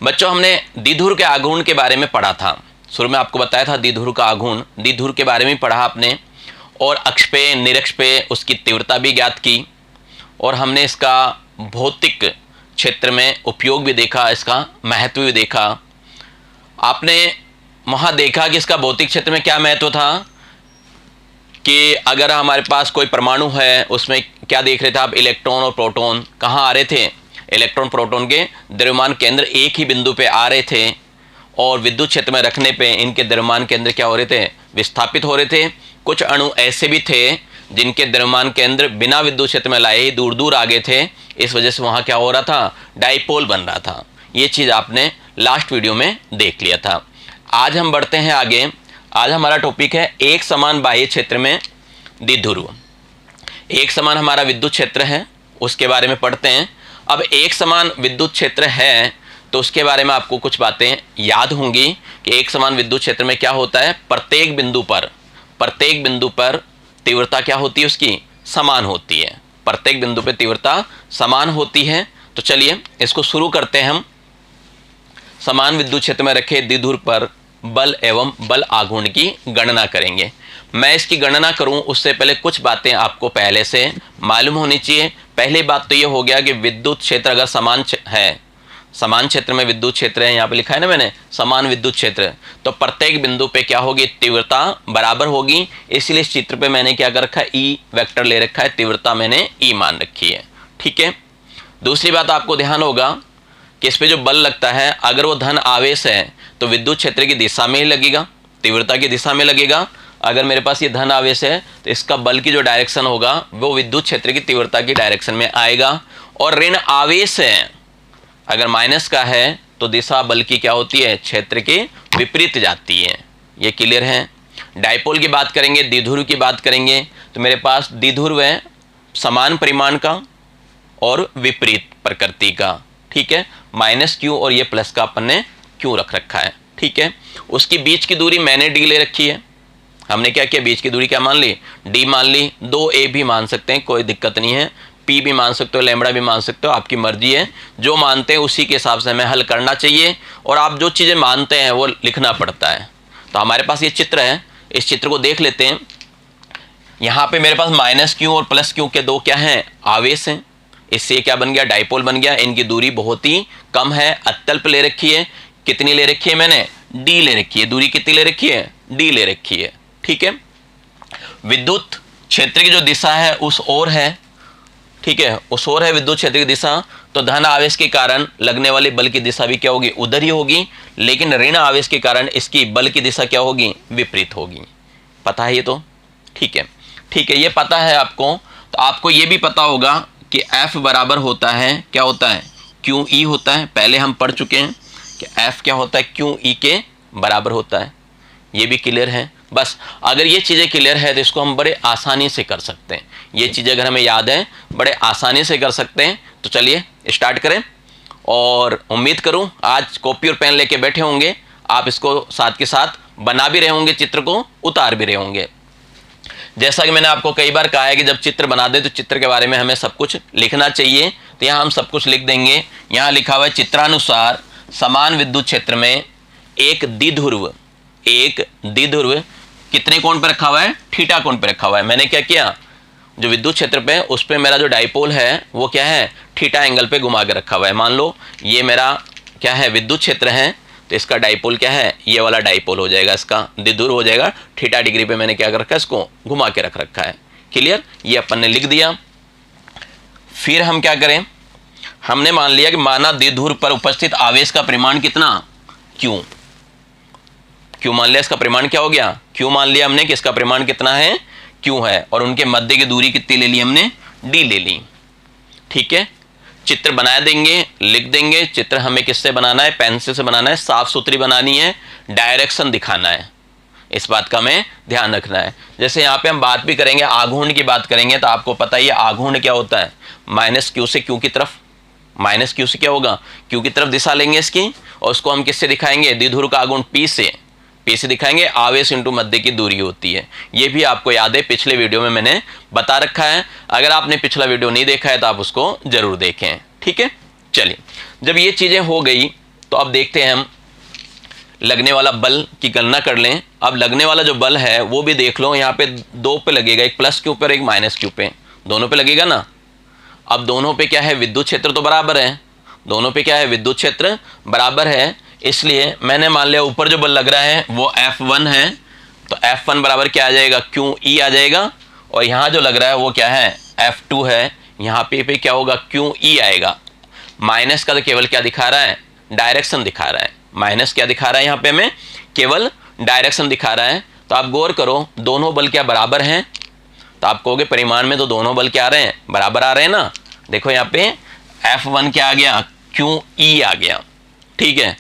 बच्चों, हमने द्विध्रुव के आघूर्ण के बारे में पढ़ा था। शुरू में आपको बताया था द्विध्रुव का आघूर्ण, द्विध्रुव के बारे में पढ़ा आपने, और अक्ष पे निरक्ष पे उसकी तीव्रता भी ज्ञात की, और हमने इसका भौतिक क्षेत्र में उपयोग भी देखा, इसका महत्व भी देखा। आपने वहाँ देखा कि इसका भौतिक क्षेत्र में क्या महत्व था कि अगर हमारे पास कोई परमाणु है, उसमें क्या देख रहे थे आप, इलेक्ट्रॉन और प्रोटॉन कहाँ आ रहे थे, इलेक्ट्रॉन प्रोटॉन के द्रव्यमान केंद्र एक ही बिंदु पे आ रहे थे, और विद्युत क्षेत्र में रखने पे इनके द्रव्यमान केंद्र क्या हो रहे थे, विस्थापित हो रहे थे। कुछ अणु ऐसे भी थे जिनके द्रव्यमान केंद्र बिना विद्युत क्षेत्र में लाए ही दूर दूर आ गए थे, इस वजह से वहाँ क्या हो रहा था, डाइपोल बन रहा था। ये चीज़ आपने लास्ट वीडियो में देख लिया था। आज हम बढ़ते हैं आगे। आज हमारा टॉपिक है एक समान बाह्य क्षेत्र में द्विध्रुव। एक समान हमारा विद्युत क्षेत्र है, उसके बारे में पढ़ते हैं। अब एक समान विद्युत क्षेत्र है तो उसके बारे में आपको कुछ बातें याद होंगी कि एक समान विद्युत क्षेत्र में क्या होता है, प्रत्येक बिंदु पर तीव्रता क्या होती है, उसकी समान होती है। प्रत्येक बिंदु पर तीव्रता समान होती है। तो चलिए इसको शुरू करते हैं हम। समान विद्युत क्षेत्र में रखे द्विध्रुव पर बल एवं बल आघूर्ण की गणना करेंगे। मैं इसकी गणना करूं उससे पहले कुछ बातें आपको पहले से मालूम होनी चाहिए। पहली बात तो ये हो गया कि विद्युत क्षेत्र अगर समान क्षेत्र में विद्युत क्षेत्र है, यहाँ पे लिखा है ना मैंने समान विद्युत क्षेत्र, तो प्रत्येक बिंदु पे क्या होगी, तीव्रता बराबर होगी। इसलिए इस चित्र पे मैंने क्या कर रखा है, ई वेक्टर ले रखा है, तीव्रता मैंने ई मान रखी है। ठीक है। दूसरी बात आपको ध्यान होगा कि इस पे जो बल लगता है, अगर वो धन आवेश है तो विद्युत क्षेत्र की दिशा में ही लगेगा, तीव्रता की दिशा में लगेगा। अगर मेरे पास ये धन आवेश है तो इसका बल की जो डायरेक्शन होगा वो विद्युत क्षेत्र की तीव्रता की डायरेक्शन में आएगा। और ऋण आवेश है, अगर माइनस का है तो दिशा बल की क्या होती है, क्षेत्र के विपरीत जाती है। ये क्लियर है। डाइपोल की बात करेंगे, द्विध्रुव की बात करेंगे, तो मेरे पास द्विध्रुव है समान परिमाण का और विपरीत प्रकृति का। ठीक है। माइनस क्यू और ये प्लस का अपन ने क्यों रख रखा है। ठीक है। उसकी बीच की दूरी मैंने डी ले रखी है। हमने क्या किया, बीच की दूरी क्या मान ली, डी मान ली। 2a भी मान सकते हैं, कोई दिक्कत नहीं है। p भी मान सकते हो, लैम्बडा भी मान सकते हो, आपकी मर्जी है। जो मानते हैं उसी के हिसाब से हमें हल करना चाहिए, और आप जो चीज़ें मानते हैं वो लिखना पड़ता है। तो हमारे पास ये चित्र है, इस चित्र को देख लेते हैं। यहाँ पे मेरे पास माइनस क्यू और प्लस क्यू के दो क्या हैं, आवेश हैं। इससे क्या बन गया, डाइपोल बन गया। इनकी दूरी बहुत ही कम है, अत्यल्प ले रखी है। कितनी ले रखी है मैंने, डी ले रखी है। दूरी कितनी ले रखी है, डी ले रखी है। ठीक है। विद्युत क्षेत्र की जो दिशा है उस ओर है। ठीक है, उस ओर है विद्युत क्षेत्र की दिशा, तो धन आवेश के कारण लगने वाले बल की दिशा भी क्या होगी, उधर ही होगी। लेकिन ऋण आवेश के कारण इसकी बल की दिशा क्या होगी, विपरीत होगी। पता है ये तो? ठीक है। ठीक है, ये पता है आपको। तो आपको ये भी पता होगा कि F बराबर होता है, क्या होता है, क्यू ई होता है। पहले हम पढ़ चुके हैं कि F क्या होता है, क्यू ई के बराबर होता है। ये भी क्लियर है। बस अगर ये चीज़ें क्लियर है तो इसको हम बड़े आसानी से कर सकते हैं। ये चीज़ें अगर हमें याद है बड़े आसानी से कर सकते हैं। तो चलिए स्टार्ट करें, और उम्मीद करूं आज कॉपी और पेन लेके बैठे होंगे, आप इसको साथ के साथ बना भी रहे होंगे, चित्र को उतार भी रहे होंगे। जैसा कि मैंने आपको कई बार कहा है कि जब चित्र बना दे तो चित्र के बारे में हमें सब कुछ लिखना चाहिए। तो यहाँ हम सब कुछ लिख देंगे। यहाँ लिखा हुआ है, चित्रानुसार समान विद्युत क्षेत्र में एक द्विध्रुव कितने कोण पर रखा हुआ है, थीटा कोण पर रखा हुआ है। मैंने क्या किया, जो विद्युत क्षेत्र पे उस पर मेरा जो डाइपोल है वो क्या है, थीटा एंगल पे घुमा के रखा हुआ है। मान लो ये मेरा क्या है, विद्युत क्षेत्र है, तो इसका डाइपोल क्या है, ये वाला डाइपोल हो जाएगा, इसका द्विध्रुव हो जाएगा। थीटा डिग्री पे मैंने क्या कर रखा है, इसको घुमा के रख रखा है। क्लियर, ये अपन ने लिख दिया। फिर हम क्या करें, हमने मान लिया कि माना द्विध्रुव पर उपस्थित आवेश का परिमाण कितना, क्यू मान लिया। इसका परिमाण क्या हो गया, क्यू मान लिया हमने कि इसका परिमाण कितना है, क्यू है। और उनके मध्य की दूरी कितनी ले ली हमने, डी ले ली। ठीक है। चित्र बना देंगे, लिख देंगे। चित्र हमें किससे बनाना है, पेंसिल से बनाना है, साफ सुथरी बनानी है, डायरेक्शन दिखाना है। इस बात का हमें ध्यान रखना है। जैसे यहाँ पे हम बात भी करेंगे, आघूर्ण की बात करेंगे, तो आपको पता ही है आघूर्ण क्या होता है, माइनस क्यू से क्यू की तरफ, माइनस क्यू से क्या होगा, क्यू की तरफ दिशा लेंगे इसकी, और उसको हम किससे दिखाएंगे, द्विध्रुव का आघूर्ण पी से दिखाएंगे। आवेश इंटू मध्य की दूरी होती है। ये भी आपको याद है, पिछले वीडियो में मैंने बता रखा है। अगर आपने पिछला वीडियो नहीं देखा है तो आप उसको जरूर देखें। ठीक है। चलिए, जब ये चीज़ें हो गई, तो अब देखते हैं हम लगने वाला बल की गणना कर लें। अब लगने वाला जो बल है वो भी देख लो, यहाँ पे दो पे लगेगा, एक प्लस क्यू पे और एक माइनस क्यू पे, दोनों पे लगेगा ना। अब दोनों पे क्या है, विद्युत क्षेत्र तो बराबर है, दोनों पे क्या है, विद्युत क्षेत्र बराबर है, इसलिए मैंने मान लिया ऊपर जो बल लग रहा है वो F1 है, तो F1 बराबर क्या आ जाएगा, QE आ जाएगा, और यहाँ जो लग रहा है वो क्या है, F2 है, यहाँ पे क्या होगा, QE आएगा। माइनस का तो केवल क्या दिखा रहा है, डायरेक्शन दिखा रहा है, माइनस क्या दिखा रहा है यहाँ पे हमें, केवल डायरेक्शन दिखा रहा है। तो आप गौर करो दोनों बल क्या बराबर हैं, तो आप कहोगे परिमाण में तो दोनों बल क्या आ रहे हैं, बराबर आ रहे हैं ना। देखो यहाँ पे F1 क्या आ गया, QE आ गया, ठीक है,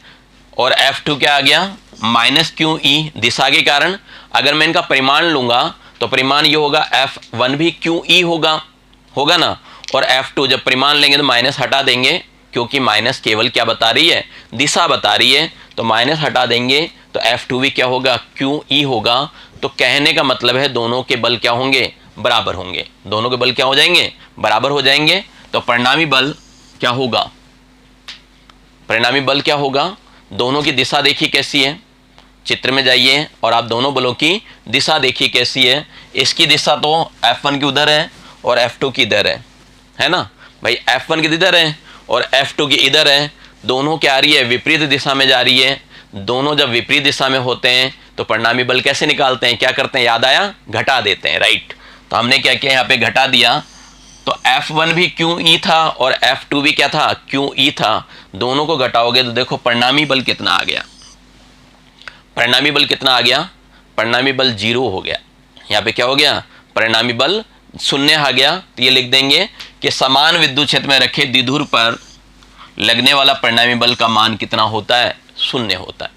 और F2 क्या आ गया, माइनस QE, दिशा के कारण। अगर मैं इनका परिमाण लूंगा तो परिमाण ये होगा, F1 भी QE होगा ना, और F2 जब परिमाण लेंगे तो माइनस हटा देंगे, क्योंकि माइनस केवल क्या बता रही है, दिशा बता रही है, तो माइनस हटा देंगे तो F2 भी क्या होगा, QE होगा। तो कहने का मतलब है दोनों के बल क्या होंगे, बराबर होंगे, दोनों के बल क्या हो जाएंगे, बराबर हो जाएंगे। तो परिणामी बल क्या होगा, परिणामी बल क्या होगा, दोनों की दिशा देखिए कैसी है, चित्र में जाइए और आप दोनों बलों की दिशा देखिए कैसी है। इसकी दिशा तो F1 की उधर है और F2 की इधर है ना भाई, F1 की इधर है और F2 की इधर है, दोनों क्या आ रही है, विपरीत दिशा में जा रही है। दोनों जब विपरीत दिशा में होते हैं तो परिणामी बल कैसे निकालते हैं, क्या करते हैं, याद आया, घटा देते हैं, राइट। तो हमने क्या किया, यहाँ पे घटा दिया, तो F1 भी QE था और F2 भी क्या था, QE था, दोनों को घटाओगे तो देखो परिणामी बल कितना आ गया, परिणामी बल कितना आ गया, परिणामी बल 0 हो गया। यहाँ पे क्या हो गया, परिणामी बल 0 आ गया। तो ये लिख देंगे कि समान विद्युत क्षेत्र में रखे द्विध्रुव पर लगने वाला परिणामी बल का मान कितना होता है, 0 होता है,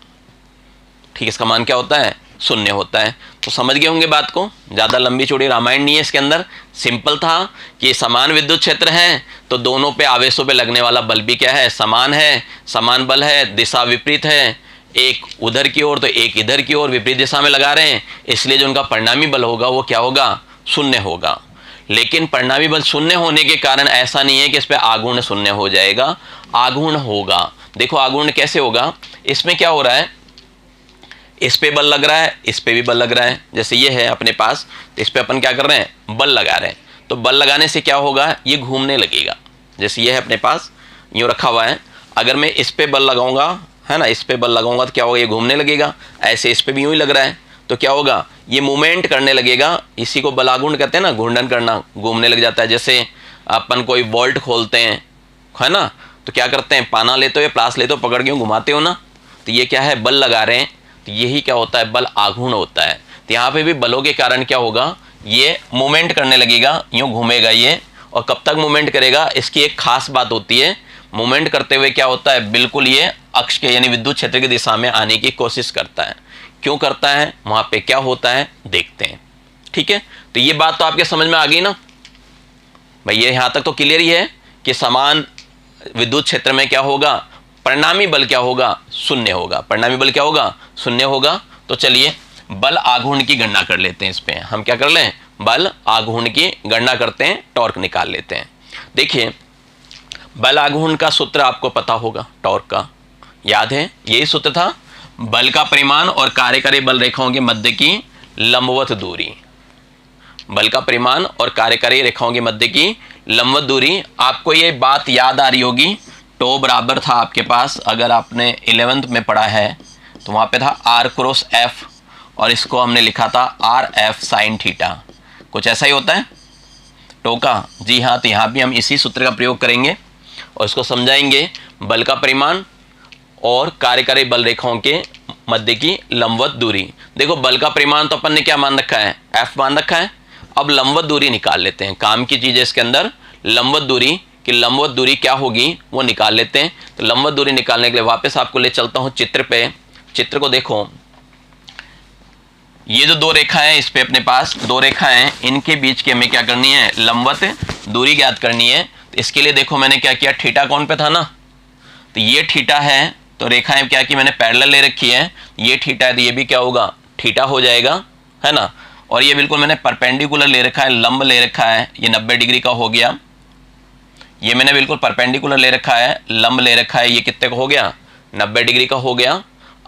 ठीक है, इसका मान क्या होता है, 0 होता है। तो समझ गए होंगे बात को, ज़्यादा लंबी चौड़ी रामायण नहीं है इसके अंदर, सिंपल था कि समान विद्युत क्षेत्र है तो दोनों पे आवेशों पे लगने वाला बल भी क्या है, समान है, समान बल है, दिशा विपरीत है, एक उधर की ओर तो एक इधर की ओर, विपरीत दिशा में लगा रहे हैं, इसलिए जो उनका परिणामी बल होगा वो क्या होगा, 0 होगा। लेकिन परिणामी बल 0 होने के कारण ऐसा नहीं है कि इस पे आघूर्ण 0 हो जाएगा, आघूर्ण होगा। देखो आघूर्ण कैसे होगा, इसमें क्या हो रहा है, इस पे बल लग रहा है, इस पे भी बल लग रहा है, जैसे ये है अपने पास, तो इस पे अपन क्या कर रहे हैं, बल लगा रहे हैं, तो बल लगाने से क्या होगा, ये घूमने लगेगा। जैसे ये है अपने पास यूँ रखा हुआ है, अगर मैं इस पे बल लगाऊंगा, है ना, इस पे बल लगाऊंगा तो क्या होगा, ये घूमने लगेगा। ऐसे इस पे भी यूँ ही लग रहा है तो क्या होगा, ये मूवमेंट करने लगेगा, इसी को बलाघूर्ण कहते हैं ना, घूर्णन करना, घूमने लग जाता है। जैसे अपन कोई वॉल्ट खोलते हैं, है ना, तो क्या करते हैं, पाना लेते हो या प्लास लेते हो, पकड़ के घुमाते हो ना, तो ये क्या है, बल लगा रहे हैं, तो यही क्या होता है, बल आघूर्ण होता है। तो यहाँ पे भी बलों के कारण क्या होगा, ये मूवमेंट करने लगेगा, यूँ घूमेगा ये, और कब तक मूवमेंट करेगा, इसकी एक खास बात होती है, मूवमेंट करते हुए क्या होता है, बिल्कुल ये अक्ष के यानी विद्युत क्षेत्र की दिशा में आने की कोशिश करता है। क्यों करता है, वहाँ पे क्या होता है, देखते हैं, ठीक है। तो ये बात तो आपके समझ में आ गई ना भाई, ये यहाँ तक तो क्लियर ही है कि समान विद्युत क्षेत्र में क्या होगा, परिणामी बल क्या होगा, 0 होगा, परिणामी बल क्या होगा, 0 होगा। तो चलिए बल आघूर्ण की गणना कर लेते हैं, इस पे हम क्या कर लें, बल आघूर्ण की गणना करते हैं, टॉर्क निकाल लेते हैं। देखिए बल आघूर्ण का सूत्र आपको पता होगा, टॉर्क का याद है, यही सूत्र था, बल का परिमाण और कार्यकारी बल रेखाओं के मध्य की लंबवत दूरी, बल का परिमाण और कार्यकारी रेखाओं के मध्य की लंबवत दूरी। आपको ये बात याद आ रही होगी, टो बराबर था आपके पास, अगर आपने 11th में पढ़ा है तो वहाँ पे था R क्रॉस F, और इसको हमने लिखा था RF साइन थीटा, कुछ ऐसा ही होता है टो का, जी हाँ। तो यहाँ भी हम इसी सूत्र का प्रयोग करेंगे और इसको समझाएंगे, बल का परिमाण और कार्यकारी बल रेखाओं के मध्य की लंबवत दूरी। देखो बल का परिमाण तो अपन ने क्या मान रखा है, F मान रखा है, अब लंबवत दूरी निकाल लेते हैं, काम की चीज़ है इसके अंदर, लंबवत दूरी कि लंबवत दूरी क्या होगी वो निकाल लेते हैं। तो लंबवत दूरी निकालने के लिए वापस आपको ले चलता हूँ चित्र पे, चित्र को देखो, ये जो दो रेखाएं इस पे अपने पास दो रेखाएं, इनके बीच की हमें क्या करनी है, लंबवत दूरी ज्ञात करनी है। तो इसके लिए देखो मैंने क्या किया, थीटा कौन पे था ना, तो ये थीटा है, तो रेखाएं क्या की मैंने पैरेलल ले रखी है, ये थीटा है तो ये भी क्या होगा, थीटा हो जाएगा, है ना। और ये बिल्कुल मैंने परपेंडिकुलर ले रखा है, लंब ले रखा है, ये 90 डिग्री का हो गया, ये मैंने बिल्कुल परपेंडिकुलर ले रखा है, लंब ले रखा है, ये कितने का हो गया, 90 डिग्री का हो गया।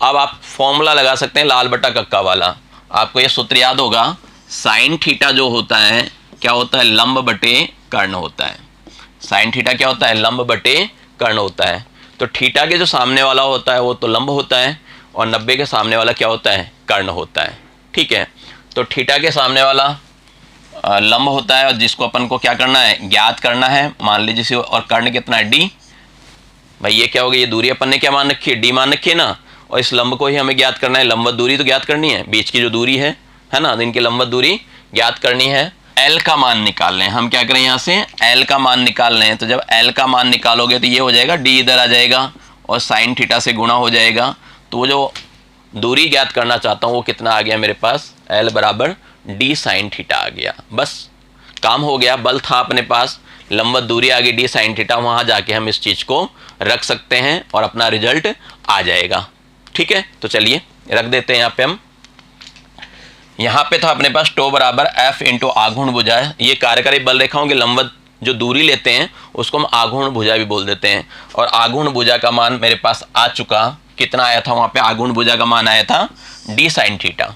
अब आप फॉर्मूला लगा सकते हैं लाल बटा कक्का वाला। आपको ये सूत्र याद होगा, साइन थीटा जो होता है क्या होता है, लंब बटे कर्ण होता है। साइन थीटा क्या होता है, लंब बटे कर्ण होता है। तो थीटा के जो सामने वाला होता है वो तो लंब होता है और 90 के सामने वाला क्या होता है, कर्ण होता है। ठीक है, तो थीटा के सामने वाला लंब होता है और जिसको अपन को क्या करना है, ज्ञात करना है, मान लीजिए इसे, और कर्ण कितना है, डी। भाई ये क्या हो गया, ये दूरी अपन ने क्या मान रखी है, डी मान रखी है ना, और इस लंब को ही हमें ज्ञात करना है। लंबवत दूरी तो ज्ञात करनी है, बीच की जो दूरी है ना, इनकी लंबवत दूरी ज्ञात करनी है। एल का मान निकाल लें, हम क्या करें यहाँ से एल का मान निकाल लें। तो जब एल का मान निकालोगे तो ये हो जाएगा, डी इधर आ जाएगा और साइन थीटा से गुणा हो जाएगा। तो वो जो दूरी ज्ञात करना चाहता हूँ वो कितना आ गया मेरे पास, एल बराबर डी साइन थीटा आ गया। बस काम हो गया, बल था अपने पास, लंबवत दूरी आ गई डी साइन थीटा, वहाँ जाके हम इस चीज़ को रख सकते हैं और अपना रिजल्ट आ जाएगा। ठीक है, तो चलिए रख देते हैं यहाँ पे हम। यहाँ पे था अपने पास टो बराबर एफ इंटू आघूर्ण भुजा। ये कार्यकारी बल रेखाओं की लंबवत जो दूरी लेते हैं उसको हम आघूर्ण भुजा भी बोल देते हैं। और आघूर्ण भुजा का मान मेरे पास आ चुका, कितना आया था वहाँ पे, आघूर्ण भुजा का मान आया था डी साइन थीटा।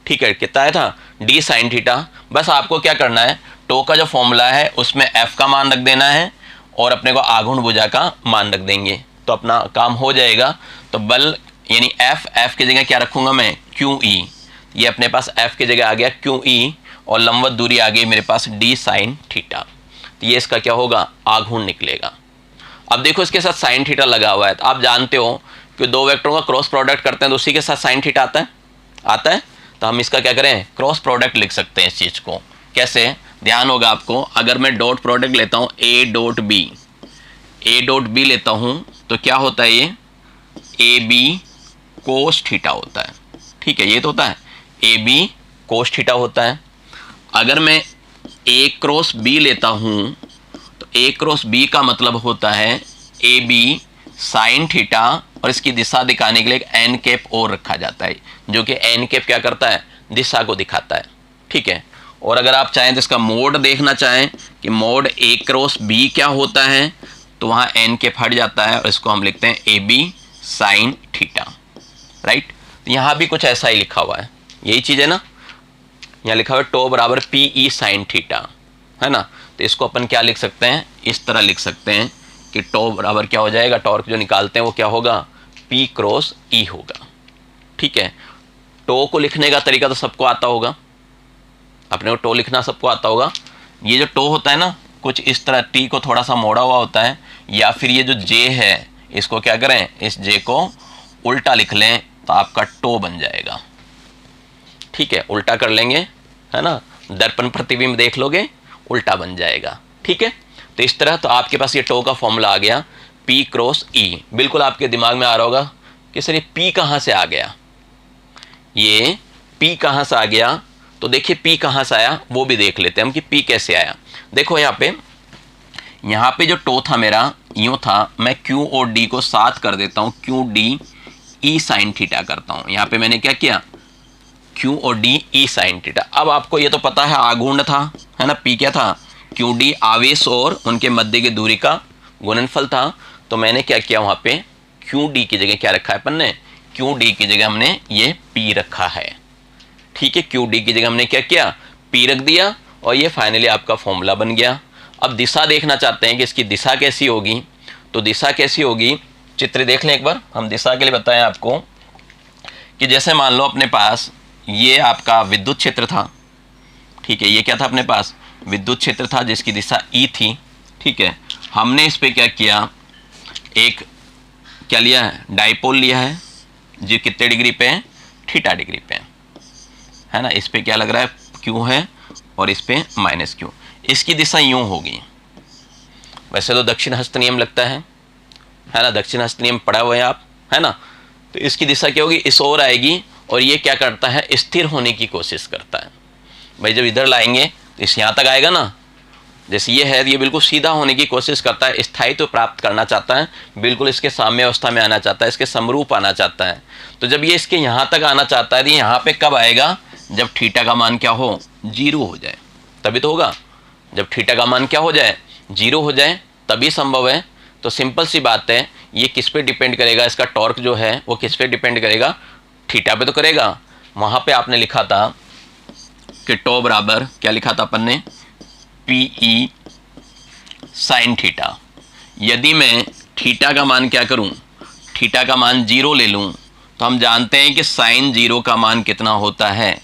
ठीक है, कितना आया था, डी साइन थीटा। बस आपको क्या करना है, टो का जो फॉर्मूला है उसमें एफ का मान रख देना है और अपने को आघूर्ण भुजा का मान रख देंगे तो अपना काम हो जाएगा। तो बल यानी एफ की जगह क्या रखूंगा मैं, क्यू ई। ये अपने पास एफ की जगह आ गया क्यू ई और लंबवत दूरी आ गई मेरे पास डी साइन थीटा। तो ये इसका क्या होगा, आघूर्ण निकलेगा। अब देखो इसके साथ साइन थीटा लगा हुआ है, तो आप जानते हो कि दो वेक्टरों का क्रॉस प्रोडक्ट करते हैं तो उसी के साथ साइन थीटा आता है। तो हम इसका क्या करें, क्रॉस प्रोडक्ट लिख सकते हैं इस चीज़ को। कैसे, ध्यान होगा आपको, अगर मैं डॉट प्रोडक्ट लेता हूँ ए डॉट बी लेता हूँ तो क्या होता है, ये ए बी कोस थीटा होता है। ठीक है, ये तो होता है ए बी कोस थीटा होता है। अगर मैं ए क्रॉस बी लेता हूँ तो ए क्रॉस बी का मतलब होता है ए बी साइन थीटा, और इसकी दिशा दिखाने के लिए एक एन कैप और रखा जाता है, जो कि एन कैप क्या करता है, दिशा को दिखाता है। ठीक है, और अगर आप चाहें तो इसका मोड देखना चाहें कि मोड ए क्रॉस बी क्या होता है, तो वहाँ एन कैप हट जाता है और इसको हम लिखते हैं A B sine theta. Right, तो यहाँ भी कुछ ऐसा ही लिखा हुआ है, यही चीज़ है ना, यहाँ लिखा हुआ है टो बराबर पी ई साइन थीटा, है ना। तो इसको अपन क्या लिख सकते हैं, इस तरह लिख सकते हैं कि टो बराबर क्या हो जाएगा, टॉर्क जो निकालते हैं वो क्या होगा, पी क्रॉस ई होगा। ठीक है, टो को लिखने का तरीका तो सबको आता होगा, अपने को टो लिखना सबको आता होगा। ये जो टो होता है ना, कुछ इस तरह टी को थोड़ा सा मोड़ा हुआ होता है, या फिर ये जो जे है इसको क्या करें, इस जे को उल्टा लिख लें तो आपका टो बन जाएगा। ठीक है, उल्टा कर लेंगे, है ना, दर्पण प्रतिबिंब देख लोगे, उल्टा बन जाएगा। ठीक है, तो इस तरह तो आपके पास ये टो का फॉर्मूला आ गया, पी क्रॉस ई। बिल्कुल आपके दिमाग में आ रहा होगा कि सर ये पी कहाँ से आ गया, ये पी कहाँ से आ गया। तो देखिए पी कहाँ से आया वो भी देख लेते हैं हम कि पी कैसे आया। देखो यहाँ पे जो टो था मेरा यूँ था, मैं क्यू और डी को साथ कर देता हूँ, Q D E sine theta करता हूँ। यहाँ पे मैंने क्या किया, क्यू और डी ई साइन थीटा। अब आपको ये तो पता है आघूर्ण था, है ना, पी क्या था, क्यू डी आवेश और उनके मध्य की दूरी का गुणनफल था। तो मैंने क्या किया, वहाँ पे क्यू डी की जगह क्या रखा है अपन ने, क्यू डी की जगह हमने ये पी रखा है। ठीक है, क्यू डी की जगह हमने क्या किया, पी रख दिया और ये फाइनली आपका फॉर्मूला बन गया। अब दिशा देखना चाहते हैं कि इसकी दिशा कैसी होगी, तो दिशा कैसी होगी, चित्र देख लें एक बार। हम दिशा के लिए बताएं आपको कि जैसे मान लो अपने पास ये आपका विद्युत क्षेत्र था। ठीक है, ये क्या था अपने पास, विद्युत क्षेत्र था जिसकी दिशा ई थी। ठीक है, हमने इस पे क्या किया, एक क्या लिया है, डाइपोल लिया है जो कितने डिग्री पे है, थीटा डिग्री पे है ना। इस पे क्या लग रहा है, क्यू है और इस पे माइनस क्यू। इसकी दिशा यूँ होगी, वैसे तो दक्षिण हस्त नियम लगता है ना, दक्षिण हस्त नियम पढ़ा हुआ है आप, है ना। तो इसकी दिशा क्या होगी, इस ओर आएगी और ये क्या करता है, स्थिर होने की कोशिश करता है। भाई जब इधर लाएंगे तो इस यहाँ तक आएगा ना, जैसे ये है, ये बिल्कुल सीधा होने की कोशिश करता है, स्थायित्व प्राप्त करना चाहता है, बिल्कुल इसके साम्य अवस्था में आना चाहता है, इसके समरूप आना चाहता है। तो जब ये इसके यहाँ तक आना चाहता है तो यहाँ पे कब आएगा, जब थीटा का मान क्या हो, 0 हो जाए, तभी तो होगा। जब थीटा का मान क्या हो जाए, 0 हो जाए, तभी संभव है। तो सिंपल सी बात है, ये किस पे डिपेंड करेगा, इसका टॉर्क जो है वो किस पे डिपेंड करेगा, थीटा पे तो करेगा। वहाँ पे आपने लिखा था कि टो बराबर क्या लिखा था अपन ने, PE साइन थीटा। यदि मैं थीटा का मान क्या करूं, थीटा का मान 0 ले लूं, तो हम जानते हैं कि साइन 0 का मान कितना होता है,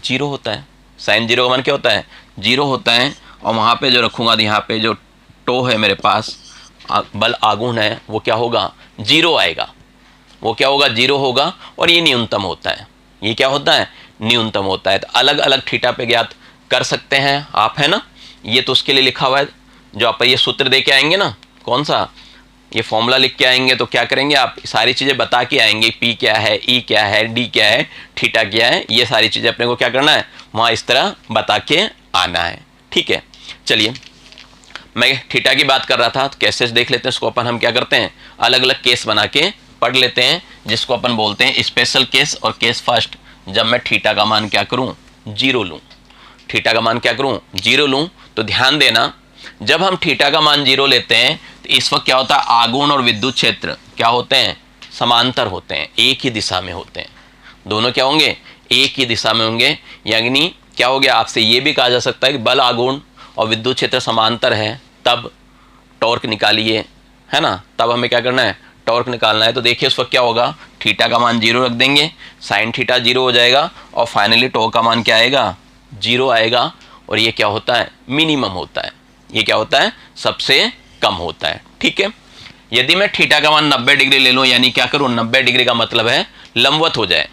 0 होता है। साइन 0 का मान क्या होता है, 0 होता है। और वहाँ पे जो रखूँगा, यहाँ पे जो टो है मेरे पास, बल आघूर्ण है, वो क्या होगा, 0 आएगा। वो क्या होगा, 0 होगा। और ये न्यूनतम होता है, ये क्या होता है, न्यूनतम होता है। तो अलग अलग थीटा पे ज्ञात कर सकते हैं आप, है ना। ये तो उसके लिए लिखा हुआ है, जो आप ये सूत्र दे के आएंगे ना, कौन सा, ये फॉर्मूला लिख के आएंगे, तो क्या करेंगे आप, सारी चीज़ें बता के आएंगे, P क्या है, E क्या है, D क्या है, थीटा क्या है, ये सारी चीज़ें अपने को क्या करना है, वहाँ इस तरह बता के आना है। ठीक है, चलिए मैं थीटा की बात कर रहा था, तो केसेस देख लेते हैं। उसको अपन हम क्या करते हैं, अलग अलग केस बना के पढ़ लेते हैं, जिसको अपन बोलते हैं स्पेशल केस और केस फर्स्ट। जब मैं थीटा का मान क्या करूँ, 0 लूँ, थीटा का मान क्या करूँ, 0 लूँ, तो ध्यान देना, जब हम थीटा का मान 0 लेते हैं तो इस वक्त क्या होता है, आघूर्ण और विद्युत क्षेत्र क्या होते हैं, समांतर होते हैं, एक ही दिशा में होते हैं। दोनों क्या होंगे, एक ही दिशा में होंगे। यानी क्या हो गया, आपसे ये भी कहा जा सकता है कि बल आघूर्ण और विद्युत क्षेत्र समांतर है, तब टॉर्क निकालिए, है ना। तब हमें क्या करना है, टॉर्क निकालना है। तो देखिए उस वक्त क्या होगा, थीटा का मान 0 रख देंगे, साइन थीटा 0 हो जाएगा, और फाइनली टॉर्क का मान क्या आएगा, 0 आएगा। और ये क्या होता है, मिनिमम होता है, ये क्या होता है, सबसे कम होता है। ठीक है, यदि मैं थीटा का मान 90 डिग्री ले लूँ, यानी क्या करूँ, 90 डिग्री का मतलब है लंबवत हो जाए।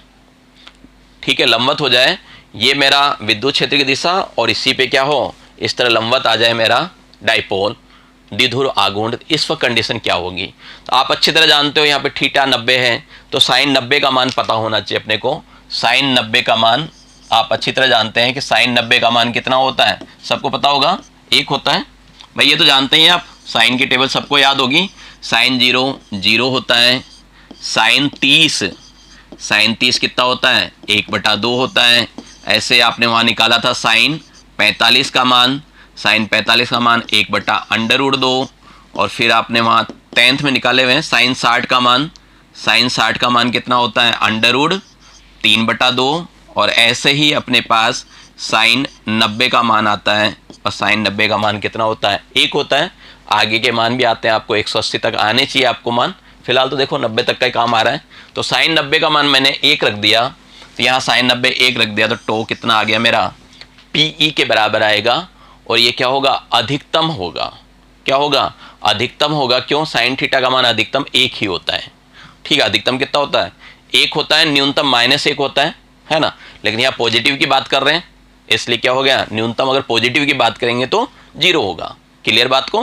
ठीक है, लंबवत हो जाए, ये मेरा विद्युत क्षेत्र की दिशा, और इसी पे क्या हो, इस तरह लंबवत आ जाए मेरा डाइपोल, द्विध्रुव आघूर्ण। इस वक्त कंडीशन क्या होगी, तो आप अच्छी तरह जानते हो, यहाँ पे थीटा 90 है, तो साइन 90 का मान पता होना चाहिए अपने को। साइन 90 का मान आप अच्छी तरह जानते हैं कि साइन 90 का मान कितना होता है, सबको पता होगा, 1 होता है भाई, ये तो जानते हैं आप। साइन की टेबल सबको याद होगी, साइन 0 0 होता है, साइन 30 कितना होता है, 1/2 होता है। ऐसे आपने वहाँ निकाला था साइन 45 का मान, साइन 45 का मान 1/√2, और फिर आपने वहाँ 10th में निकाले हुए हैं साइन 60 का मान, साइन 60 का मान कितना होता है, √3/2। और ऐसे ही अपने पास साइन 90 का मान आता है, और साइन 90 का मान कितना होता है, 1 होता है। आगे के मान भी आते हैं, आपको 180 तक आने चाहिए आपको मान, फिलहाल तो देखो 90 तक का ही काम आ रहा है। तो साइन 90 का मान मैंने 1 रख दिया, तो यहाँ साइन 90 1 रख दिया, तो टो कितना आ गया मेरा, PE के बराबर आएगा। और ये क्या होगा, अधिकतम होगा, क्या होगा, अधिकतम होगा। क्यों, साइन थीटा का मान अधिकतम 1 ही होता है। ठीक है, अधिकतम कितना होता है, 1 होता है, न्यूनतम -1 होता है ना। लेकिन यहाँ पॉजिटिव की बात कर रहे हैं, इसलिए क्या हो गया, न्यूनतम अगर पॉजिटिव की बात करेंगे तो 0 होगा। क्लियर बात को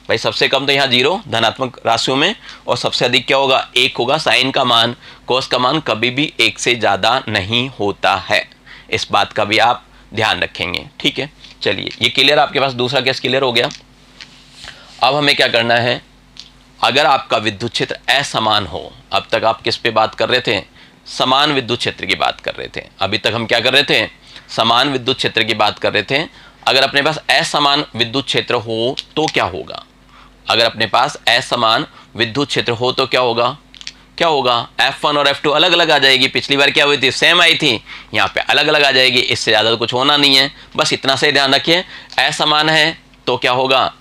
भाई, सबसे कम तो यहाँ 0 धनात्मक राशियों में, और सबसे अधिक क्या होगा, 1 होगा। साइन का मान, कोस का मान कभी भी 1 से ज़्यादा नहीं होता है, इस बात का भी आप ध्यान रखेंगे। ठीक है, चलिए ये क्लियर, आपके पास दूसरा केस क्लियर हो गया। अब हमें क्या करना है, अगर आपका विद्युत क्षेत्र असमान हो, अब तक आप किस पे बात कर रहे थे, समान विद्युत क्षेत्र की बात कर रहे थे। अभी तक हम क्या कर रहे थे, समान विद्युत क्षेत्र की बात कर रहे थे। अगर अपने पास असमान विद्युत क्षेत्र हो तो क्या होगा, अगर अपने पास असमान विद्युत क्षेत्र हो तो क्या होगा, क्या होगा, F1 और F2 अलग अलग आ जाएगी। पिछली बार क्या हुई थी, सेम आई थी, यहाँ पे अलग अलग आ जाएगी। इससे ज़्यादा तो कुछ होना नहीं है, बस इतना से ध्यान रखिए। असमान है तो क्या होगा,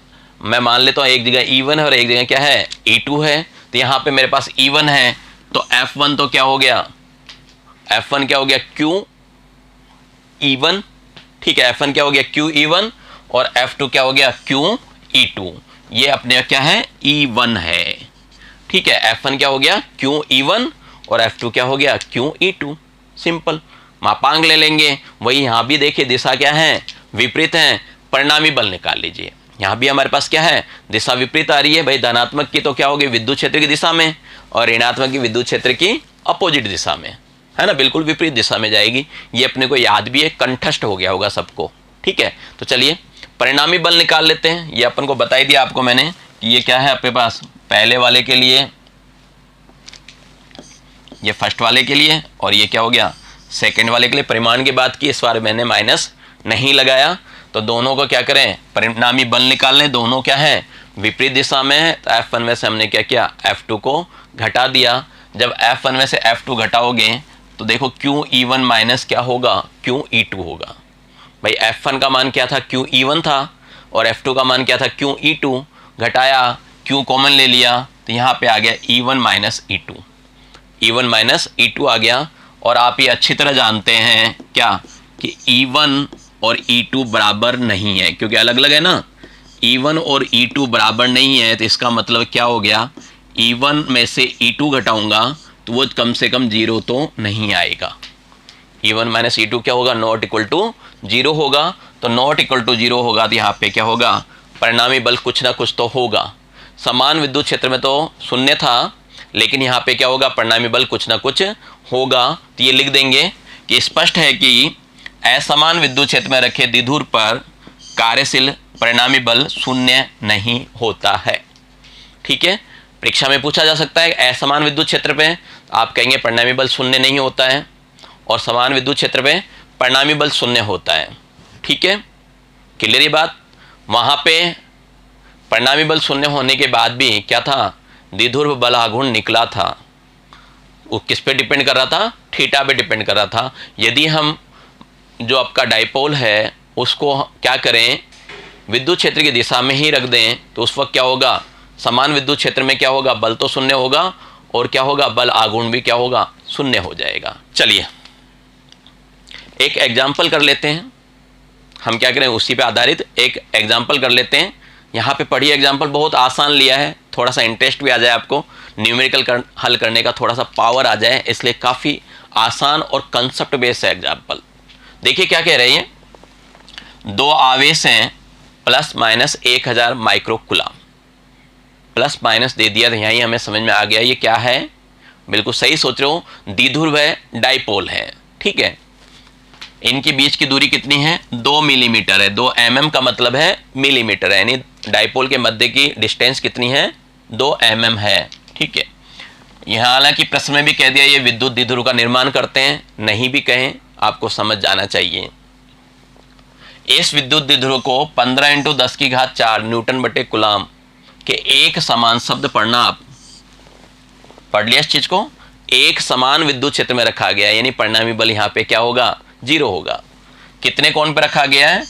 मैं मान लेता हूँ एक जगह E1 है और एक जगह क्या है, E2 है। तो यहाँ पे मेरे पास E1 है, तो F1 तो क्या हो गया, F1 क्या हो गया, QE1। ठीक है, F1 क्या हो गया, QE1, और F2 क्या हो गया, QE2। ये अपने क्या है, E1 है। ठीक है, F1 क्या हो गया, QE1, और F2 क्या हो गया, QE2। सिंपल, मापांक ले लेंगे। वही यहाँ भी देखिए, दिशा क्या है, विपरीत है, परिणामी बल निकाल लीजिए। यहाँ भी हमारे पास क्या है, दिशा विपरीत आ रही है भाई। धनात्मक की तो क्या होगी, विद्युत क्षेत्र की दिशा में, और ऋणात्मक की विद्युत क्षेत्र की अपोजिट दिशा में, है ना, बिल्कुल विपरीत दिशा में जाएगी। ये अपने को याद भी है, कंठस्थ हो गया होगा सबको। ठीक है, तो चलिए परिणामी बल निकाल लेते हैं। ये अपन को बता ही दिया आपको मैंने कि ये क्या है आपके पास, पहले वाले के लिए, ये फर्स्ट वाले के लिए, और ये क्या हो गया, सेकंड वाले के लिए। परिमाण की बात की, इस बार मैंने माइनस नहीं लगाया। तो दोनों को क्या करें, परिणामी बल निकाल लें। दोनों क्या है, विपरीत दिशा में है तो F1 में से हमने क्या किया, F2 को घटा दिया। जब F1 में से F2 घटाओगे तो देखो QE1 माइनस क्या होगा, QE2 होगा। भाई F1 का मान क्या था, QE1 था, और F2 का मान क्या था, QE2। घटाया, Q कॉमन ले लिया तो यहाँ पे आ गया E1 minus E2, E1 minus E2 आ गया। और आप ये अच्छी तरह जानते हैं क्या कि E1 और E2 बराबर नहीं है, क्योंकि अलग अलग है ना। E1 और E2 बराबर नहीं है तो इसका मतलब क्या हो गया, E1 में से E2 घटाऊंगा तो वो कम से कम 0 तो नहीं आएगा। E1 माइनस E2 क्या होगा, नॉट इक्वल टू 0 होगा। तो नॉट इक्वल टू 0 होगा तो यहाँ पे क्या होगा, परिणामी बल कुछ ना कुछ तो होगा। समान विद्युत क्षेत्र में तो शून्य था, लेकिन यहाँ पे क्या होगा, परिणामी बल कुछ ना कुछ होगा। तो ये लिख देंगे कि स्पष्ट है कि असमान विद्युत क्षेत्र में रखे द्विध्रुव पर कार्यशील परिणामी बल शून्य नहीं होता है। ठीक है, परीक्षा में पूछा जा सकता है असमान विद्युत क्षेत्र पे आप कहेंगे परिणामी बल शून्य नहीं होता है, और समान विद्युत क्षेत्र पे परिणामी बल शून्य होता है। ठीक है, क्लियर ये बात। वहाँ पे परिणामी बल शून्य होने के बाद भी क्या था, द्विध्रुव बल आघूर्ण निकला था। वो किस पे डिपेंड कर रहा था, थीटा पे डिपेंड कर रहा था। यदि हम जो आपका डाइपोल है उसको क्या करें, विद्युत क्षेत्र की दिशा में ही रख दें तो उस वक्त क्या होगा, समान विद्युत क्षेत्र में क्या होगा, बल तो शून्य होगा, और क्या होगा, बल आघूर्ण भी क्या होगा, शून्य हो जाएगा। चलिए एक एग्जाम्पल कर लेते हैं, हम क्या करें उसी पे आधारित एक एग्जाम्पल कर लेते हैं। यहाँ पे पढ़िए एग्जाम्पल, बहुत आसान लिया है, थोड़ा सा इंटरेस्ट भी आ जाए आपको, न्यूमेरिकल हल करने का थोड़ा सा पावर आ जाए, इसलिए काफ़ी आसान और कंसेप्ट बेस्ड है एग्जाम्पल। देखिए क्या कह रहे हैं, दो आवेश हैं plus minus 1000 micro coulomb. Plus minus दे दिया तो यहीं हमें समझ में आ गया ये क्या है, बिल्कुल सही सोच रहे हो, द्विध्रुव है, डाइपोल है। ठीक है, इनके बीच की दूरी कितनी है, 2 मिलीमीटर है। 2 mm का मतलब है मिलीमीटर है, यानी डाइपोल के मध्य की डिस्टेंस कितनी है, 2 mm है। ठीक है, यहाँ हालांकि प्रश्न में भी कह दिया ये विद्युत द्विध्रुव का निर्माण करते हैं, नहीं भी कहें आपको समझ जाना चाहिए। इस विद्युत द्विध्रुव को 15 × 10⁴ न्यूटन बटे कूलम के एक समान शब्द पढ़ना, आप पढ़ लिया इस चीज को, एक समान विद्युत क्षेत्र में रखा गया है, यानी परिणामी बल यहाँ पे क्या होगा, 0 होगा। कितने कोण पे रखा गया है,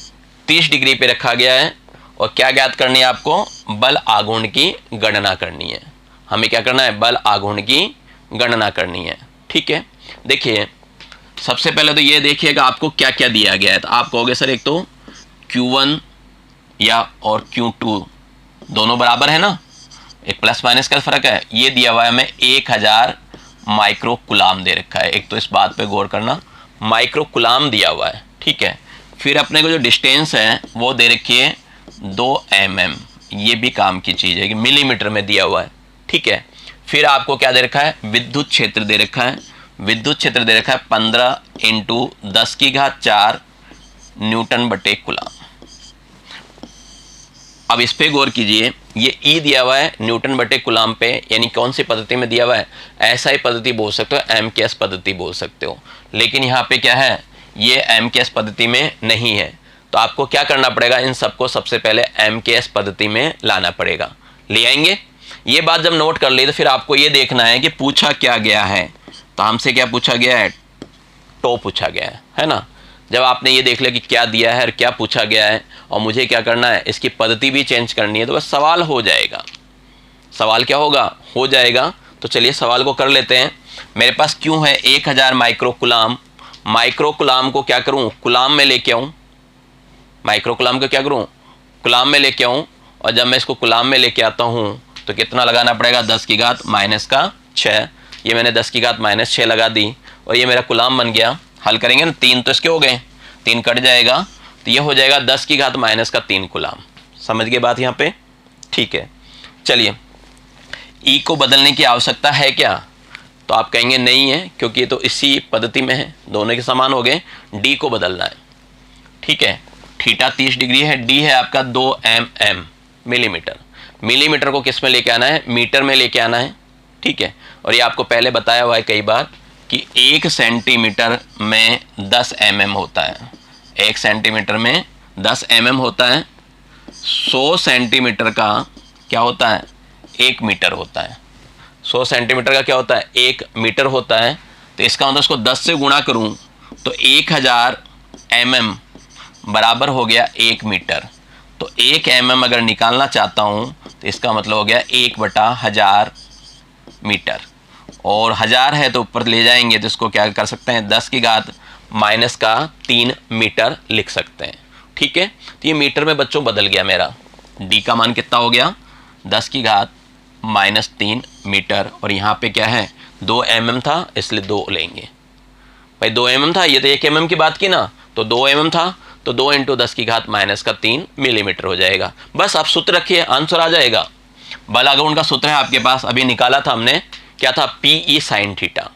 30 डिग्री पे रखा गया है। और क्या ज्ञात करनी है आपको, बल आघूर्ण की गणना करनी है। हमें क्या करना है, बल आघूर्ण की गणना करनी है। ठीक है, देखिए सबसे पहले तो ये देखिएगा आपको क्या क्या दिया गया है। तो आप कहोगे सर एक तो Q1 या और Q2 दोनों बराबर है ना, एक प्लस माइनस का फर्क है। ये दिया हुआ है हमें 1000 माइक्रो कूलम दे रखा है, एक तो इस बात पे गौर करना, माइक्रो कूलम दिया हुआ है। ठीक है, फिर अपने को जो डिस्टेंस है वो दे रखी है 2 mm, ये भी काम की चीज़ है कि मिलीमीटर में दिया हुआ है। ठीक है, फिर आपको क्या दे रखा है, विद्युत क्षेत्र दे रखा है। विद्युत क्षेत्र दे रखा है 15 × 10⁴ न्यूटन बटे कूलम। अब इस पे गौर कीजिए, ये ई दिया हुआ है न्यूटन बटे कूलम पे, यानी कौन सी पद्धति में दिया हुआ है, ऐसा पद्धति बोल सकते हो, MKS पद्धति बोल सकते हो। लेकिन यहाँ पे क्या है, ये MKS पद्धति में नहीं है, तो आपको क्या करना पड़ेगा, इन सबको सबसे पहले MKS पद्धति में लाना पड़ेगा। ले आएंगे, ये बात जब नोट कर ली तो फिर आपको ये देखना है कि पूछा क्या गया है। तो हमसे क्या पूछा गया है, टो पूछा गया है ना। जब आपने ये देख लिया कि क्या दिया है और क्या पूछा गया है और मुझे क्या करना है, इसकी पद्धति भी चेंज करनी है, तो बस सवाल हो जाएगा। सवाल क्या होगा, हो जाएगा। तो चलिए सवाल को कर लेते हैं। मेरे पास क्यों है 1000 माइक्रो कूलम, माइक्रो कूलम को क्या करूं, कूलम में लेके आऊं, माइक्रो कूलम को क्या करूं, कूलम में लेके आऊं। और जब मैं इसको कूलम में लेके आता हूं तो कितना लगाना पड़ेगा, 10⁻⁻6। ये मैंने 10⁻⁻6 लगा दी और ये मेरा कूलम बन गया। हल करेंगे ना, 3 तो इसके हो गए, 3 कट जाएगा तो ये हो जाएगा 10⁻⁻3 कूलम। समझ गए बात यहाँ पे। ठीक है, चलिए ई को बदलने की आवश्यकता है क्या, तो आप कहेंगे नहीं है, क्योंकि ये तो इसी पद्धति में है, दोनों के समान हो गए। डी को बदलना है। ठीक है, थीटा 30 डिग्री है, डी है आपका 2 mm मिलीमीटर। मिलीमीटर को किस में लेके आना है, मीटर में लेके आना है। ठीक है, और ये आपको पहले बताया हुआ है कई बार कि 1 सेंटीमीटर में 10 mm होता है। 1 सेंटीमीटर में 10 mm होता है। 100 सेंटीमीटर का क्या होता है? 1 मीटर होता है। 100 सेंटीमीटर का क्या होता है? 1 मीटर होता है। तो इसका मतलब इसको 10 से गुणा करूं तो 1000 mm बराबर हो गया 1 मीटर। तो 1 mm अगर निकालना चाहता हूं तो इसका मतलब हो गया 1/1000 मीटर। और 1000 है तो ऊपर ले जाएंगे तो इसको क्या कर सकते हैं? 10⁻³ मीटर लिख सकते हैं। ठीक है, तो ये मीटर में बच्चों बदल गया मेरा। डी का मान कितना हो गया? 10⁻³ मीटर। और यहाँ पे क्या है? 2 mm था, इसलिए 2 लेंगे। भाई 2 mm था, ये तो 1 mm की बात की ना, तो 2 mm था तो 2 × 10⁻³ मिलीमीटर हो जाएगा। बस आप सूत्र रखिए, आंसर आ जाएगा। बल आघूर्ण का सूत्र है आपके पास, अभी निकाला था हमने, क्या था? PE sin theta.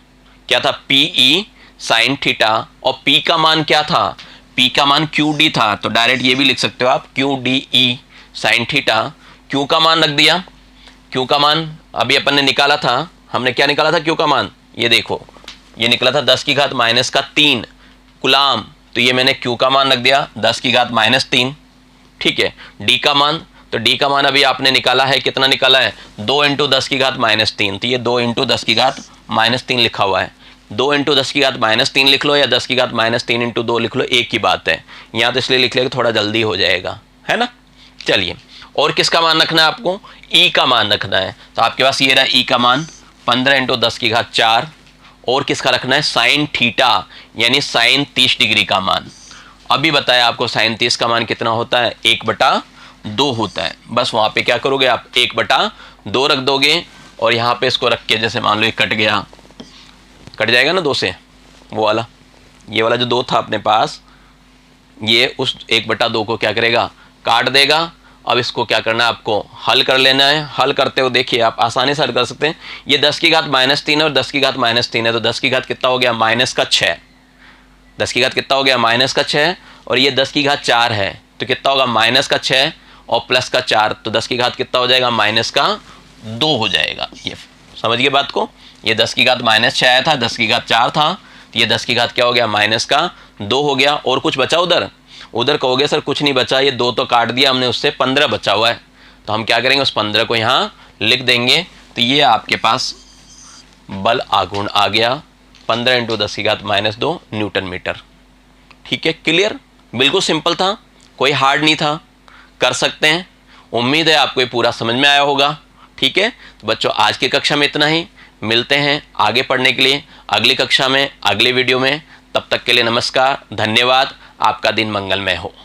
क्या था? PE sin theta. और P का मान क्या था? P का मान QD था, तो डायरेक्ट ये भी लिख सकते हो आप, QDE sin थीटा। Q का मान रख दिया। Q का मान अभी अपन ने निकाला था, हमने क्या निकाला था? Q का मान ये देखो, ये निकला था 10⁻³ कुलाम। तो ये मैंने Q का मान रख दिया 10⁻³ ठीक है। D का मान, तो D का मान अभी आपने निकाला है, कितना निकाला है? 2 × 10⁻³ तो ये 2 × 10⁻³ लिखा हुआ है। 2 × 10⁻³ लिख लो या 10⁻³ × 2 लिख लो, एक ही बात है। यहाँ तो इसलिए लिख लेगा थोड़ा जल्दी हो जाएगा, है ना। चलिए, और किसका मान रखना है आपको? E का मान रखना है। तो आपके पास ये रहा E का मान 15 × 10⁻⁴। और किसका रखना है? साइन थीटा यानी साइन 30 डिग्री का मान। अभी बताया आपको साइन 30 का मान कितना होता है? 1/2 होता है। बस वहाँ पे क्या करोगे आप? 1/2 रख दोगे। और यहाँ पे इसको रख के, जैसे मान लो ये कट गया, कट जाएगा ना 2 से, वो वाला, ये वाला जो 2 था अपने पास, ये उस 1/2 को क्या करेगा? काट देगा। अब इसको क्या करना है? आपको हल कर लेना है। हल करते हो देखिए आप आसानी से हल कर सकते हैं। ये 10⁻³ और 10⁻³ है, तो 10 की घात कितना हो गया? -6। 10 की घात कितना हो गया? -6। और ये 10⁻⁴ है, तो कितना होगा? -6 और +4, तो 10 की घात कितना हो जाएगा? -2 हो जाएगा। ये समझ गए बात को? ये 10 की घात -6 आया था, 10 की घात 4 था, तो ये 10 की घात क्या हो गया? -2 हो गया। और कुछ बचा उधर? उधर कहोगे सर कुछ नहीं बचा, ये 2 तो काट दिया हमने, उससे 15 बचा हुआ है। तो हम क्या करेंगे? उस 15 को यहाँ लिख देंगे। तो ये आपके पास बल आघूर्ण आ गया 15 × 10⁻² न्यूटन मीटर। ठीक है, क्लियर? बिल्कुल सिंपल था, कोई हार्ड नहीं था, कर सकते हैं। उम्मीद है आपको ये पूरा समझ में आया होगा। ठीक है, तो बच्चों आज की कक्षा में इतना ही। मिलते हैं आगे पढ़ने के लिए अगली कक्षा में, अगले वीडियो में। तब तक के लिए नमस्कार, धन्यवाद। आपका दिन मंगलमय हो।